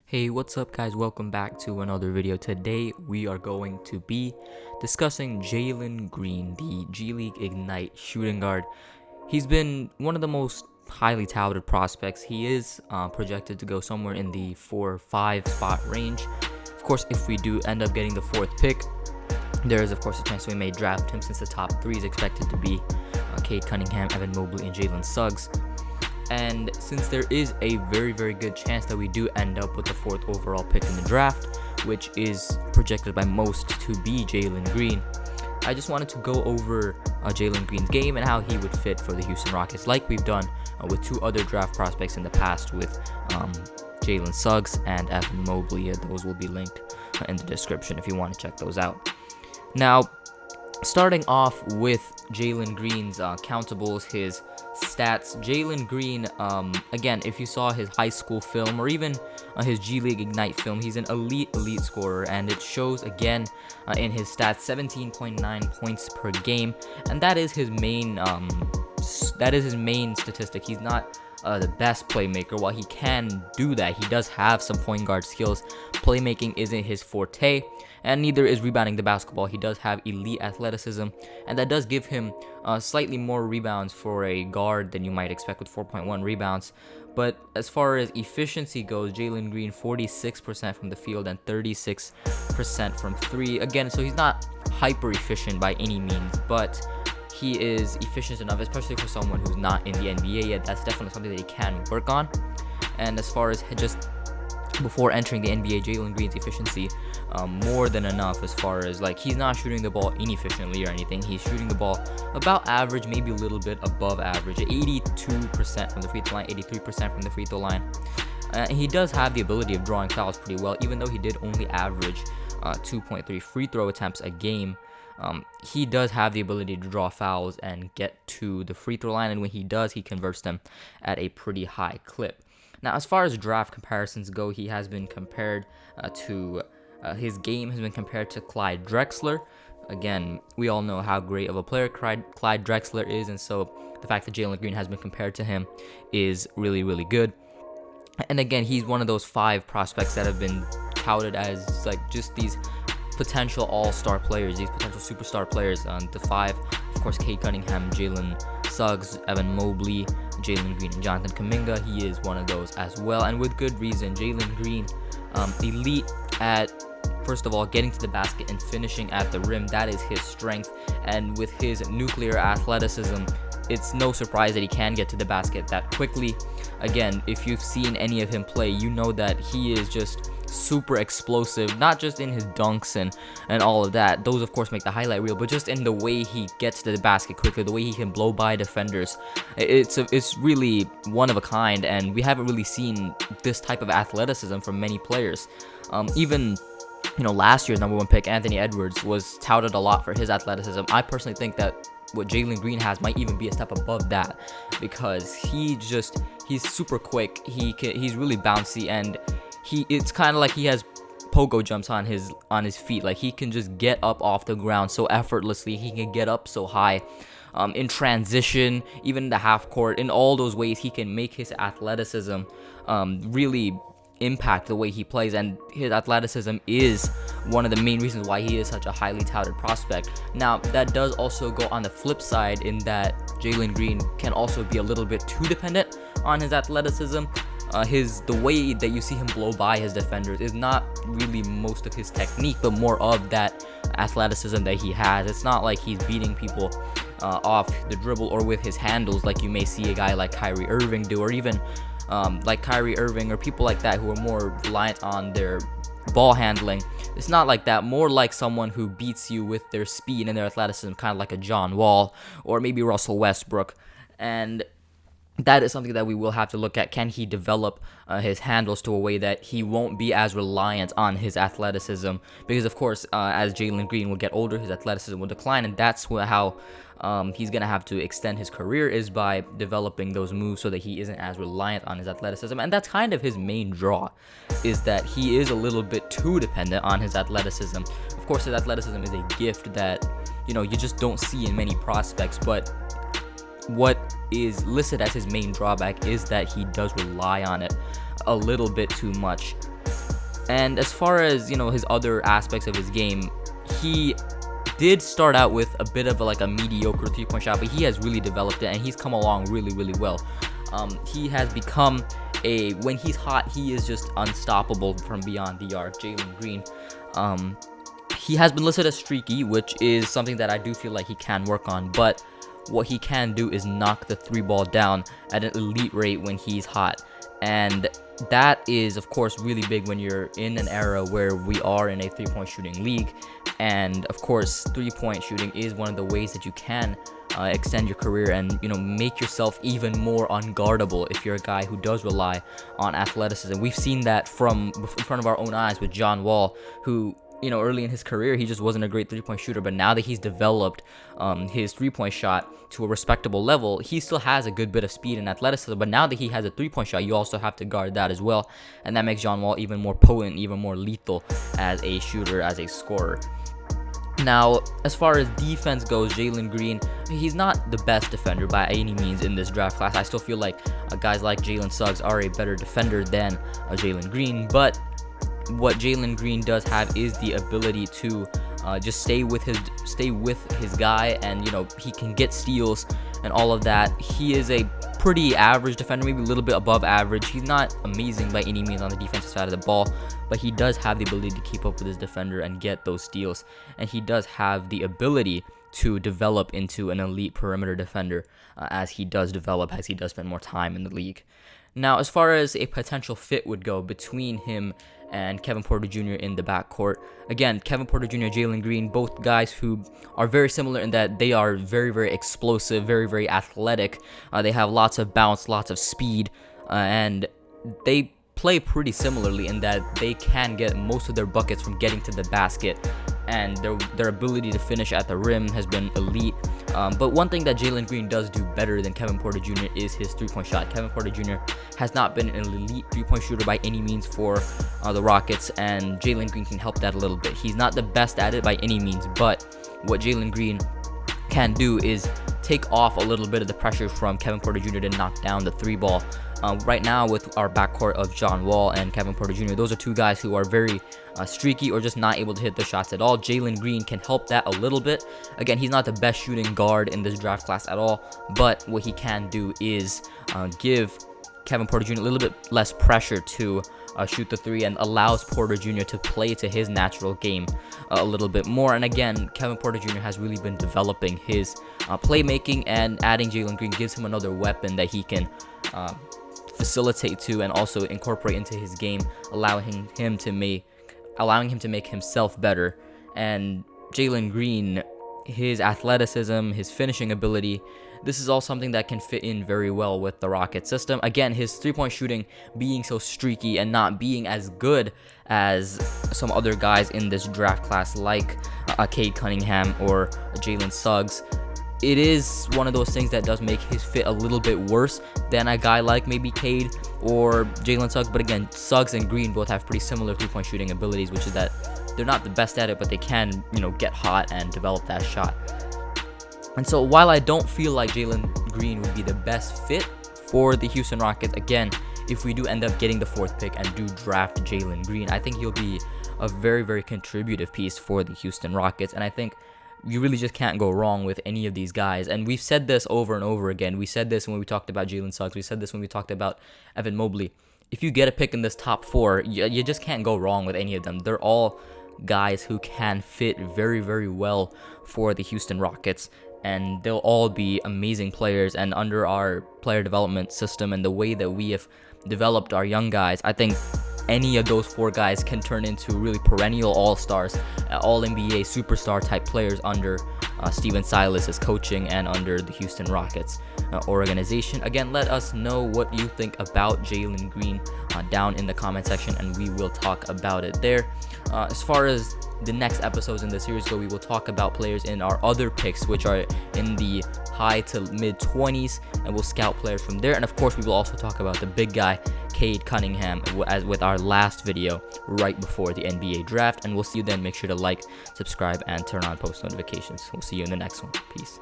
Hey, what's up guys? Welcome back to another video. Today we are going to be discussing Jalen Green, the G League Ignite shooting guard. He's been one of the most highly touted prospects. He is projected to go somewhere in the 4 or 5 spot range. Of course, if we do end up getting the 4th pick, there is of course a chance we may draft him, since the top 3 is expected to be Cade Cunningham, Evan Mobley, and Jalen Suggs. And since there is a very good chance that we do end up with the 4th overall pick in the draft, which is projected by most to be Jalen Green, I just wanted to go over Jalen Green's game and how he would fit for the Houston Rockets, like we've done with 2 other draft prospects in the past with Jalen Suggs and Evan Mobley. Those will be linked in the description if you want to check those out. Now, starting off with Jalen Green's countables, his stats. Jalen Green, again, if you saw his high school film or even his G League Ignite film, he's an elite scorer, and it shows again in his stats. 17.9 points per game, and that is his main statistic. He's not the best playmaker. While he can do that, he does have some point guard skills. Playmaking isn't his forte, and neither is rebounding the basketball. He does have elite athleticism, and that does give him slightly more rebounds for a guard than you might expect with 4.1 rebounds. But as far as efficiency goes, Jalen Green 46% from the field and 36% from 3. Again, so he's not hyper efficient by any means, but he is efficient enough, especially for someone who's not in the NBA yet. That's definitely something that he can work on. And as far as just before entering the NBA, Jalen Green's efficiency, more than enough, as far as like he's not shooting the ball inefficiently or anything. He's shooting the ball about average, maybe a little bit above average. 82% from the free throw line, 83% from the free throw line. He does have the ability of drawing fouls pretty well, even though he did only average 2.3 free throw attempts a game. He does have the ability to draw fouls and get to the free throw line, and when he does, he converts them at a pretty high clip. Now, as far as draft comparisons go, he has been compared his game has been compared to Clyde Drexler. Again, we all know how great of a player Clyde Drexler is, and so the fact that Jalen Green has been compared to him is really good. And again, he's one of those 5 prospects that have been touted as like just these potential all-star players, these potential superstar players. The 5, of course, Cade Cunningham, Jalen Suggs, Evan Mobley, Jalen Green, and Jonathan Kuminga. He is one of those as well, and with good reason. Jalen Green, elite at, first of all, getting to the basket and finishing at the rim. That is his strength, and with his nuclear athleticism, it's no surprise that he can get to the basket that quickly. Again, if you've seen any of him play, you know that he is just super explosive, not just in his dunks and all of that. Those of course make the highlight reel, but just in the way he gets to the basket quickly, the way he can blow by defenders. It's really one of a kind, and we haven't really seen this type of athleticism from many players. Even last year's #1 pick Anthony Edwards was touted a lot for his athleticism. I personally think that what Jalen Green has might even be a step above that, because he's super quick. He's really bouncy, and it's kind of like he has pogo jumps on his feet. Like, he can just get up off the ground so effortlessly. He can get up so high in transition, even in the half court. In all those ways, he can make his athleticism really impact the way he plays, and his athleticism is one of the main reasons why he is such a highly touted prospect. Now, that does also go on the flip side, in that Jalen Green can also be a little bit too dependent on his athleticism. The way that you see him blow by his defenders is not really most of his technique, but more of that athleticism that he has. It's not like he's beating people off the dribble or with his handles like you may see a guy like Kyrie Irving do, or even like Kyrie Irving or people like that who are more reliant on their ball handling. It's not like that. More like someone who beats you with their speed and their athleticism, kind of like a John Wall or maybe Russell Westbrook. And that is something that we will have to look at. Can he develop his handles to a way that he won't be as reliant on his athleticism? Because of course, as Jalen Green will get older, his athleticism will decline, and that's how he's going to have to extend his career, is by developing those moves so that he isn't as reliant on his athleticism. And that's kind of his main draw, is that he is a little bit too dependent on his athleticism. Of course, his athleticism is a gift that you just don't see in many prospects, but what is listed as his main drawback is that he does rely on it a little bit too much. And as far as, his other aspects of his game, he did start out with a bit of a mediocre three-point shot, but he has really developed it, and he's come along really, really well. He has become when he's hot, he is just unstoppable from beyond the arc. Jalen Green, he has been listed as streaky, which is something that I do feel like he can work on, but what he can do is knock the three ball down at an elite rate when he's hot. And that is, of course, really big when you're in an era where we are in a three-point shooting league. And of course, three-point shooting is one of the ways that you can extend your career and make yourself even more unguardable if you're a guy who does rely on athleticism. We've seen that from in front of our own eyes with John Wall, who early in his career, he just wasn't a great three-point shooter, but now that he's developed his three-point shot to a respectable level, he still has a good bit of speed and athleticism, but now that he has a three-point shot, you also have to guard that as well, and that makes John Wall even more potent, even more lethal as a shooter, as a scorer. Now, as far as defense goes, Jalen Green, he's not the best defender by any means in this draft class. I still feel like guys like Jalen Suggs are a better defender than Jalen Green, but what Jalen Green does have is the ability to just stay with his guy, and he can get steals and all of that. He is a pretty average defender, maybe a little bit above average. He's not amazing by any means on the defensive side of the ball, but he does have the ability to keep up with his defender and get those steals, and he does have the ability to develop into an elite perimeter defender as he does spend more time in the league. Now, as far as a potential fit would go between him and Kevin Porter Jr. in the backcourt, again, Kevin Porter Jr. and Jalen Green, both guys who are very similar in that they are very, very explosive, very, very athletic. They have lots of bounce, lots of speed, and they play pretty similarly in that they can get most of their buckets from getting to the basket, and their ability to finish at the rim has been elite. But one thing that Jalen Green does do better than Kevin Porter Jr. is his three-point shot. Kevin Porter Jr. has not been an elite three-point shooter by any means for the Rockets, and Jalen Green can help that a little bit. He's not the best at it by any means, but what Jalen Green can do is take off a little bit of the pressure from Kevin Porter Jr. to knock down the three ball. Right now, with our backcourt of John Wall and Kevin Porter Jr., those are two guys who are very streaky or just not able to hit the shots at all. Jalen Green can help that a little bit. Again, he's not the best shooting guard in this draft class at all, but what he can do is give Kevin Porter Jr. a little bit less pressure to shoot the three, and allows Porter Jr. to play to his natural game a little bit more. And again, Kevin Porter Jr. has really been developing his playmaking, and adding Jalen Green gives him another weapon that he can facilitate to and also incorporate into his game, allowing him to make himself better. And Jalen Green, his athleticism, his finishing ability, this is all something that can fit in very well with the Rocket system. Again, his three-point shooting being so streaky and not being as good as some other guys in this draft class like Cade Cunningham or Jalen Suggs, it is one of those things that does make his fit a little bit worse than a guy like maybe Cade or Jalen Suggs. But again, Suggs and Green both have pretty similar three-point shooting abilities, which is that they're not the best at it, but they can, get hot and develop that shot. And so while I don't feel like Jalen Green would be the best fit for the Houston Rockets, again, if we do end up getting the 4th pick and do draft Jalen Green, I think he'll be a very, very contributive piece for the Houston Rockets. And I think you really just can't go wrong with any of these guys. And we've said this over and over again. We said this when we talked about Jalen Suggs. We said this when we talked about Evan Mobley. If you get a pick in this top 4, you just can't go wrong with any of them. They're all guys who can fit very, very well for the Houston Rockets. And they'll all be amazing players. And under our player development system and the way that we have developed our young guys, I think any of those 4 guys can turn into really perennial all-stars, all-NBA superstar type players under Steven Silas's coaching and under the Houston Rockets organization. Again, let us know what you think about Jalen Green down in the comment section, and we will talk about it there. As far as the next episodes in the series go, we will talk about players in our other picks, which are in the high to mid 20s, and we'll scout players from there. And of course, we will also talk about the big guy, Cade Cunningham, as with our last video right before the NBA draft. And we'll see you then. Make sure to like, subscribe, and turn on post notifications. We'll see you in the next one. Peace.